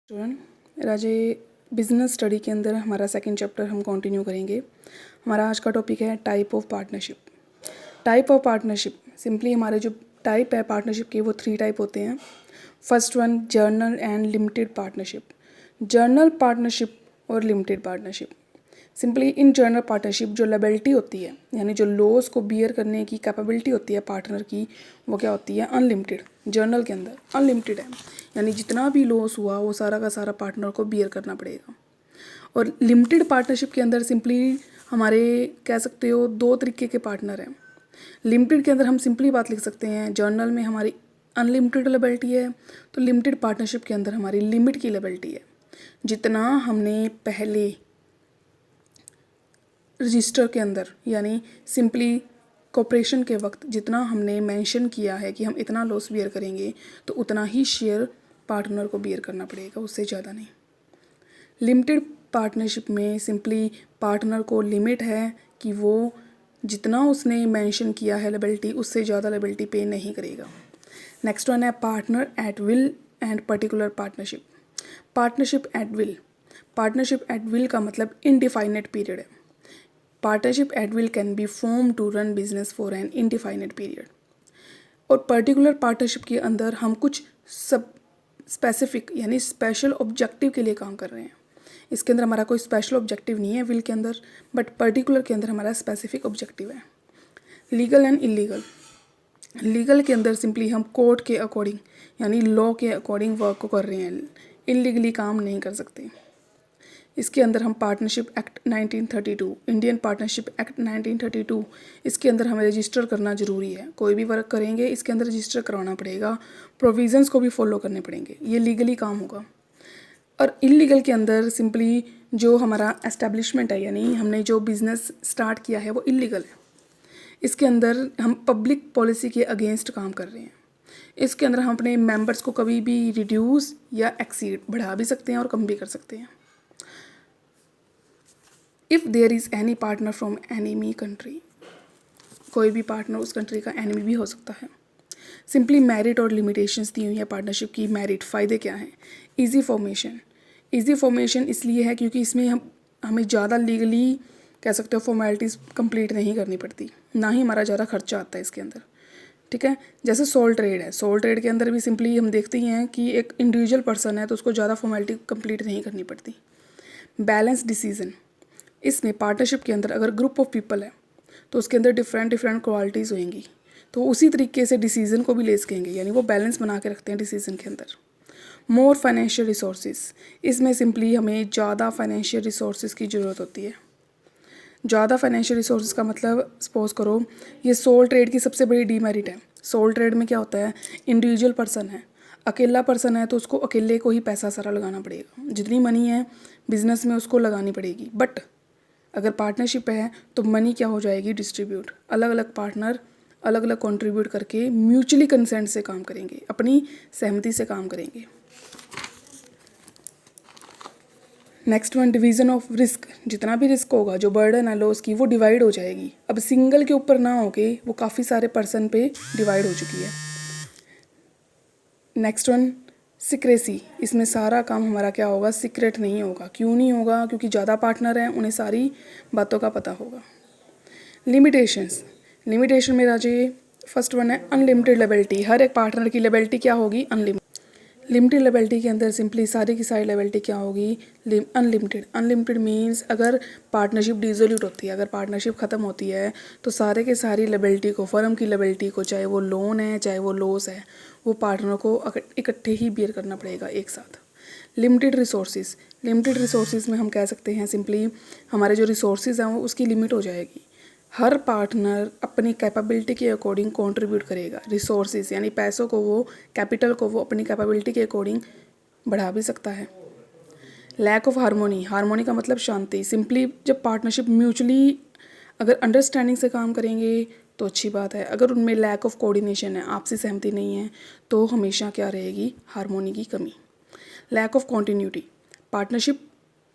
Student राजे business study के अंदर हमारा सेकंड चैप्टर हम कंटिन्यू करेंगे। हमारा आज का टॉपिक है type of partnership. Type of partnership simply हमारे जो टाइप है पार्टनरशिप के वो 3 टाइप होते हैं। First one journal and limited partnership. Journal partnership और limited partnership. Simply in journal partnership जो लायबिलिटी होती है यानी जो लॉस को बियर करने की कैपेबिलिटी होती है पार्टनर की वो क्या होती है अनलिमिटेड। जर्नल के अंदर अनलिमिटेड है यानी जितना भी लॉस हुआ वो सारा का सारा पार्टनर को बियर करना पड़ेगा। और लिमिटेड पार्टनरशिप के अंदर सिंपली हमारे कह सकते हो 2 तरीके के पार्टनर हैं। लिमिटेड के अंदर हम सिंपली बात लिख सकते हैं जर्नल में हमारी अनलिमिटेड लायबिलिटी है तो लिमिटेड पार्टनरशिप के अंदर हमारी लिमिट की लायबिलिटी है। जितना हमने पहले रजिस्टर के अंदर यानी सिंपली कॉपरेशन के वक्त जितना हमने मेंशन किया है कि हम इतना लॉस बियर करेंगे तो उतना ही शेयर पार्टनर को बियर करना पड़ेगा, उससे ज़्यादा नहीं। लिमिटेड पार्टनरशिप में सिंपली पार्टनर को लिमिट है कि वो जितना उसने मेंशन किया है लायबिलिटी उससे ज़्यादा लायबिलिटी पे नहीं करेगा। नेक्स्ट वन है partner at will and particular partnership. Partnership at will. Partnership at will का मतलब इनडिफाइनेट पीरियड है। Partnership at will can be form to run business for an indefinite period. और particular partnership के अंदर हम कुछ सब स्पेसिफिक यानी स्पेशल ऑब्जेक्टिव के लिए काम कर रहे हैं। इसके अंदर हमारा कोई स्पेशल ऑब्जेक्टिव नहीं है विल के अंदर, बट पर्टिकुलर के अंदर हमारा स्पेसिफिक ऑब्जेक्टिव है। Legal and illegal. लीगल के अंदर सिंपली हम कोर्ट के अकॉर्डिंग यानी लॉ के अकॉर्डिंग वर्क को कर रहे हैं, इलीगली काम नहीं कर सकते। इसके अंदर हम partnership act 1932 Indian partnership act 1932 इसके अंदर हमें रजिस्टर करना ज़रूरी है। कोई भी वर्क करेंगे इसके अंदर रजिस्टर करवाना पड़ेगा, प्रोविज़न्स को भी फॉलो करने पड़ेंगे, ये लीगली काम होगा। और इलीगल के अंदर सिंपली जो हमारा एस्टेब्लिशमेंट है यानी हमने जो बिज़नेस स्टार्ट किया है वो इलीगल है। इसके अंदर हम पब्लिक पॉलिसी के अगेंस्ट काम कर रहे हैं। इसके अंदर हम अपने मेंबर्स को कभी भी रिड्यूस या एक्सीड बढ़ा भी सकते हैं और कम भी कर सकते हैं। If there is any partner from enemy country. कोई भी पार्टनर उस कंट्री का एनिमी भी हो सकता है। सिंपली मेरिट और लिमिटेशंस दी हुई है पार्टनरशिप की। मेरिट फ़ायदे क्या हैं? Easy formation. इजी फॉर्मेशन इसलिए है क्योंकि इसमें हमें ज़्यादा लीगली कह सकते हो फॉर्मेलिटीज़ कंप्लीट नहीं करनी पड़ती, ना ही हमारा ज़्यादा खर्चा आता है इसके अंदर। ठीक है, जैसे सोल ट्रेड है, सोल ट्रेड के अंदर भी सिंपली हम देखते ही हैं कि एक इंडिविजुअल पर्सन है तो उसको ज़्यादा फॉर्मेलिटी कंप्लीट नहीं करनी पड़ती। Balance decision. इसमें पार्टनरशिप के अंदर अगर ग्रुप ऑफ पीपल है तो उसके अंदर डिफरेंट डिफरेंट क्वालिटीज़ होंगी तो उसी तरीके से डिसीजन को भी ले सकेंगे यानी वो बैलेंस बना के रखते हैं डिसीजन के अंदर। मोर फाइनेंशियल रिसोर्सेज। इसमें सिंपली हमें ज़्यादा फाइनेंशियल रिसोर्सेज की ज़रूरत होती है। ज़्यादा फाइनेंशियल रिसोर्सेज का मतलब सपोज करो ये सोल ट्रेड की सबसे बड़ी डीमेरिट है। सोल ट्रेड में क्या होता है, इंडिविजुअल पर्सन है, अकेला पर्सन है तो उसको अकेले को ही पैसा सारा लगाना पड़ेगा, जितनी मनी है बिजनेस में उसको लगानी पड़ेगी। बट अगर पार्टनरशिप है तो मनी क्या हो जाएगी, डिस्ट्रीब्यूट। अलग अलग पार्टनर अलग अलग कंट्रीब्यूट करके म्यूचुअली कंसेंट से काम करेंगे, अपनी सहमति से काम करेंगे। Next one division of risk. जितना भी रिस्क होगा, जो बर्डन है लॉस की, वो डिवाइड हो जाएगी। अब सिंगल के ऊपर ना होके वो काफ़ी सारे पर्सन पे डिवाइड हो चुकी है। Next one secrecy. इसमें सारा काम हमारा क्या होगा, सीक्रेट नहीं होगा। क्यों नहीं होगा? क्योंकि ज़्यादा पार्टनर हैं, उन्हें सारी बातों का पता होगा। लिमिटेशंस। लिमिटेशन में राजे फर्स्ट वन है अनलिमिटेड लायबिलिटी। हर एक पार्टनर की लायबिलिटी क्या होगी, अनलिमिटेड। लिमिटेड लायबिलिटी के अंदर सिंपली सारी की सारी लायबिलिटी क्या होगी, अनलिमिटेड। अनलिमिटेड मीन्स अगर पार्टनरशिप डिसोल्यूट होती है, अगर पार्टनरशिप ख़त्म होती है तो सारे के सारी लायबिलिटी को, फर्म की लायबिलिटी को, चाहे वो लोन है चाहे वो लॉस है, वो पार्टनर को इकट्ठे ही बियर करना पड़ेगा एक साथ। Limited resources. लिमिटेड रिसोर्सेज में हम कह सकते हैं सिंपली हमारे जो रिसोर्सेज हैं वो उसकी लिमिट हो जाएगी। हर पार्टनर अपनी कैपेबिलिटी के अकॉर्डिंग कंट्रीब्यूट करेगा। रिसोर्सेज यानी पैसों को, वो कैपिटल को वो अपनी कैपेबिलिटी के अकॉर्डिंग बढ़ा भी सकता है। Lack of harmony. हार्मोनी का मतलब शांति। सिंपली जब पार्टनरशिप म्यूचुअली अगर अंडरस्टैंडिंग से काम करेंगे तो अच्छी बात है। अगर उनमें लैक ऑफ कोऑर्डिनेशन है, आपसी सहमति नहीं है, तो हमेशा क्या रहेगी, हार्मोनी की कमी। Lack of continuity. Partnership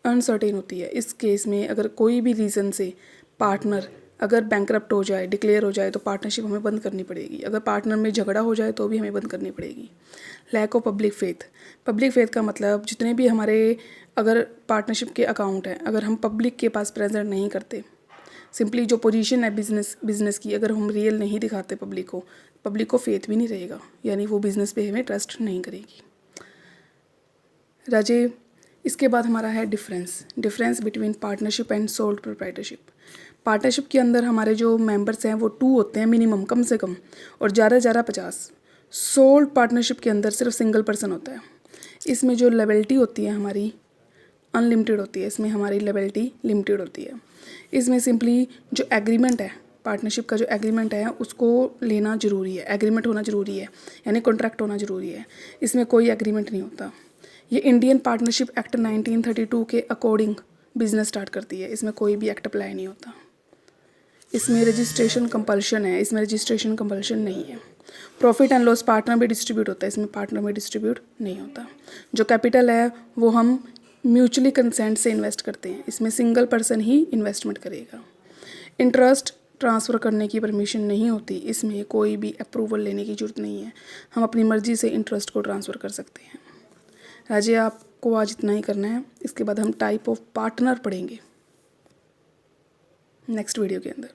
uncertain होती है। इस केस में अगर कोई भी रीज़न से पार्टनर अगर बैंकरप्ट हो जाए, डिक्लेयर हो जाए तो पार्टनरशिप हमें बंद करनी पड़ेगी। अगर पार्टनर में झगड़ा हो जाए तो भी हमें बंद करनी पड़ेगी। Lack of public faith. Public faith का मतलब जितने भी हमारे अगर पार्टनरशिप के अकाउंट हैं, अगर हम पब्लिक के पास प्रेजेंट नहीं करते, सिंपली जो पोजीशन है बिजनेस की अगर हम रियल नहीं दिखाते पब्लिक को फेथ भी नहीं रहेगा, यानी वो बिज़नेस पे हमें ट्रस्ट नहीं करेगी। राजे, इसके बाद हमारा है difference between partnership and sole proprietorship. Partnership के अंदर हमारे जो मेंबर्स हैं वो 2 होते हैं मिनिमम, कम से कम, और ज़्यादा से ज़्यादा 50। सोल पार्टनरशिप के अंदर सिर्फ सिंगल पर्सन होता है। इसमें जो लेबिलिटी होती है हमारी अनलिमिटेड होती है, इसमें हमारी लेबिलिटी लिमिटेड होती है। इसमें सिंपली जो एग्रीमेंट है, पार्टनरशिप का जो एग्रीमेंट है उसको लेना ज़रूरी है, एग्रीमेंट होना ज़रूरी है, यानी कॉन्ट्रैक्ट होना ज़रूरी है। इसमें कोई एग्रीमेंट नहीं होता। ये इंडियन पार्टनरशिप एक्ट 1932 के अकॉर्डिंग बिजनेस स्टार्ट करती है, इसमें कोई भी एक्ट अप्लाई नहीं होता। इसमें रजिस्ट्रेशन कंपल्शन है, इसमें रजिस्ट्रेशन कंपल्शन नहीं है। प्रॉफिट एंड लॉस पार्टनर में डिस्ट्रीब्यूट होता है, इसमें पार्टनर में डिस्ट्रीब्यूट नहीं होता। जो कैपिटल है वो हम म्यूचुअली कंसेंट से इन्वेस्ट करते हैं, इसमें सिंगल पर्सन ही इन्वेस्टमेंट करेगा। इंटरेस्ट ट्रांसफ़र करने की परमिशन नहीं होती, इसमें कोई भी अप्रूवल लेने की ज़रूरत नहीं है, हम अपनी मर्ज़ी से इंटरेस्ट को ट्रांसफ़र कर सकते हैं। राजे, आपको आज इतना ही करना है, इसके बाद हम टाइप ऑफ पार्टनर पढ़ेंगे नेक्स्ट वीडियो के अंदर।